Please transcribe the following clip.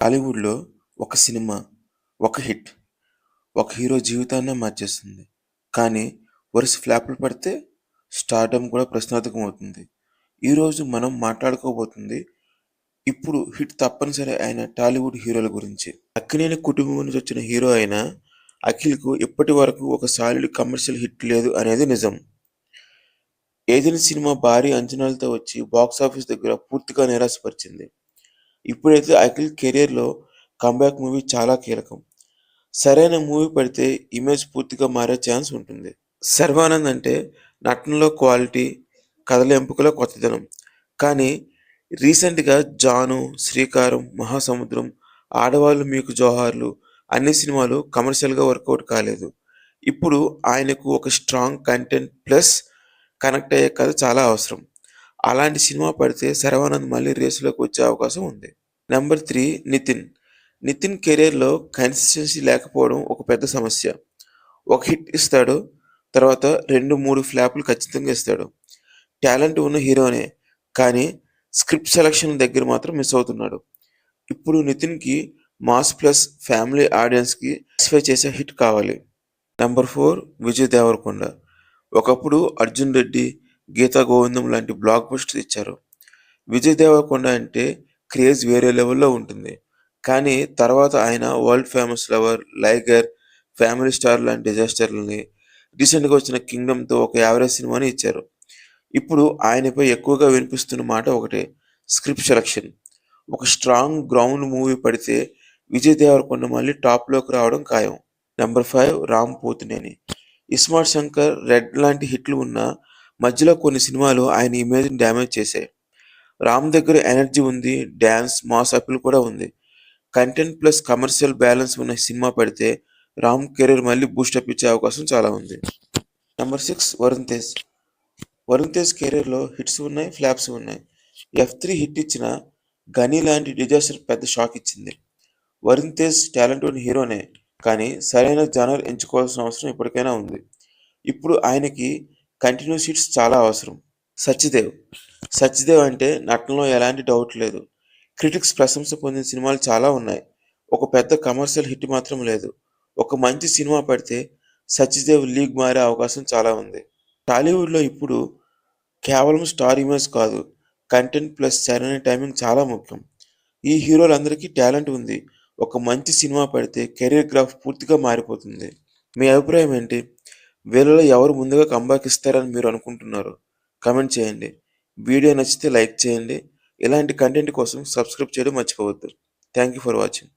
టాలీవుడ్‌లో ఒక సినిమా, ఒక హిట్, ఒక హీరో జీవితాన్నే మార్చేస్తుంది. కానీ వరుస ఫ్లాపులు పడితే స్టార్డమ్ కూడా ప్రశ్నార్థకం అవుతుంది. ఈరోజు మనం మాట్లాడుకోబోతుంది ఇప్పుడు హిట్ తప్పనిసరి అయిన టాలీవుడ్ హీరోల గురించి. అక్కినేని కుటుంబం నుంచి వచ్చిన హీరో అయిన అఖిల్‌కు ఇప్పటి వరకు ఒక సాలిడ్ కమర్షియల్ హిట్ లేదు అనేది నిజం. ఏదైనా సినిమా భారీ అంచనాలతో వచ్చి బాక్సాఫీస్ దగ్గర పూర్తిగా నిరాశపరిచింది. ఇప్పుడైతే అఖిల్ కెరియర్‌లో కమ్‌బ్యాక్ మూవీ చాలా కీలకం. సరైన మూవీ పడితే ఇమేజ్ పూర్తిగా మారే ఛాన్స్ ఉంటుంది. 'శర్వానంద్' అంటే నటనలో క్వాలిటీ, కథల ఎంపికలో కొత్తదనం. కానీ రీసెంట్‌గా 'జాను', 'శ్రీకారం', 'మహాసముద్రం', 'ఆడవాళ్ళు మీకు జోహార్లు' అన్ని సినిమాలు కమర్షియల్‌గా వర్కౌట్ కాలేదు. ఇప్పుడు ఆయనకు ఒక స్ట్రాంగ్ కంటెంట్ ప్లస్ కనెక్ట్ అయ్యే కథ చాలా అవసరం. అలాంటి సినిమా పడితే 'శర్వానంద్' మళ్ళీ రేసులోకి వచ్చే అవకాశం ఉంది. నంబర్ 3 నితిన్. నితిన్ కెరియర్‌లో కన్సిస్టెన్సీ లేకపోవడం ఒక పెద్ద సమస్య. ఒక హిట్ ఇస్తాడు. తర్వాత 2, 3 ఫ్లాపులు ఖచ్చితంగా ఇస్తాడు. టాలెంట్ ఉన్న హీరోనే. కానీ స్క్రిప్ట్ సెలక్షన్ దగ్గర మాత్రం మిస్ అవుతున్నాడు. ఇప్పుడు నితిన్‌కి మాస్ ప్లస్ ఫ్యామిలీ ఆడియన్స్‌కి సాటిస్ఫై చేసే హిట్ కావాలి. నంబర్ 4 విజయ్ దేవరకొండ. ఒకప్పుడు 'అర్జున్ రెడ్డి', 'గీతా గోవిందం' లాంటి బ్లాక్ బస్టర్స్ ఇచ్చారు. విజయ్ దేవరకొండ అంటే క్రేజ్ వేరే లెవెల్‌లో ఉంటుంది. కానీ తర్వాత ఆయన 'వరల్డ్ ఫేమస్ లవర్', 'లైగర్', 'ఫ్యామిలీ స్టార్' లాంటి డిజాస్టర్‌లని, రీసెంట్‌గా వచ్చిన 'కింగ్డమ్‌తో' ఒక యావరేజ్ సినిమాని ఇచ్చారు. ఇప్పుడు ఆయనపై ఎక్కువగా వినిపిస్తున్న మాట ఒకటే స్క్రిప్ట్ సెలక్షన్. ఒక స్ట్రాంగ్ గ్రౌండ్ మూవీ పడితే విజయ్ దేవరకొండ మళ్ళీ టాప్‌లోకి రావడం ఖాయం. నంబర్ 5 రామ్ పోతినేని. 'ఇస్మార్ట్ శంకర్', 'రెడ్' లాంటి హిట్లు ఉన్నా మధ్యలో కొన్ని సినిమాలు ఆయన ఇమేజ్‌ని డ్యామేజ్ చేశాయి. రామ్ దగ్గర ఎనర్జీ ఉంది, డాన్స్, మాస్ అపీల్ కూడా ఉంది. కంటెంట్ ప్లస్ కమర్షియల్ బ్యాలెన్స్ ఉన్న సినిమా పడితే రామ్ కెరీర్ మళ్ళీ బూస్టప్ ఇచ్చే అవకాశం చాలా ఉంది. నంబర్ 6 వరుణ్ తేజ్. వరుణ్ తేజ్ కెరీర్‌లో హిట్స్ ఉన్నాయి, ఫ్లాప్స్ ఉన్నాయి. 'ఎఫ్3' హిట్ ఇచ్చినా 'గని' లాంటి డిజాస్టర్ పెద్ద షాక్ ఇచ్చింది. వరుణ్ తేజ్ టాలెంట్ ఉన్న హీరోనే. కానీ సరైన జానర్ ఎంచుకోవాల్సిన అవసరం ఇప్పటికైనా ఉంది. ఇప్పుడు ఆయనకి కంటిన్యూస్ హిట్స్ చాలా అవసరం. సత్యదేవ్. సత్యదేవ్ అంటే నటనలో ఎలాంటి డౌట్ లేదు. క్రిటిక్స్ ప్రశంస పొందిన సినిమాలు చాలా ఉన్నాయి. ఒక పెద్ద కమర్షియల్ హిట్ మాత్రం లేదు. ఒక మంచి సినిమా పడితే సత్యదేవ్ లీగ్ మారే అవకాశం చాలా ఉంది. టాలీవుడ్‌లో ఇప్పుడు కేవలం స్టార్ ఇమేజ్ కాదు, కంటెంట్ ప్లస్ సరైన టైమింగ్ చాలా ముఖ్యం. ఈ హీరోలందరికీ టాలెంట్ ఉంది. ఒక మంచి సినిమా పడితే కెరీర్ గ్రాఫ్ పూర్తిగా మారిపోతుంది. మీ అభిప్రాయం ఏంటి? వీళ్ళలో ఎవరు ముందుగా కమ్‌బ్యాక్ ఇస్తారని మీరు అనుకుంటున్నారు? కామెంట్ చేయండి. వీడియో నచ్చితే లైక్ చేయండి. ఇలాంటి కంటెంట్ కోసం సబ్స్క్రైబ్ చేయడం మర్చిపోవద్దు. Thank you for watching.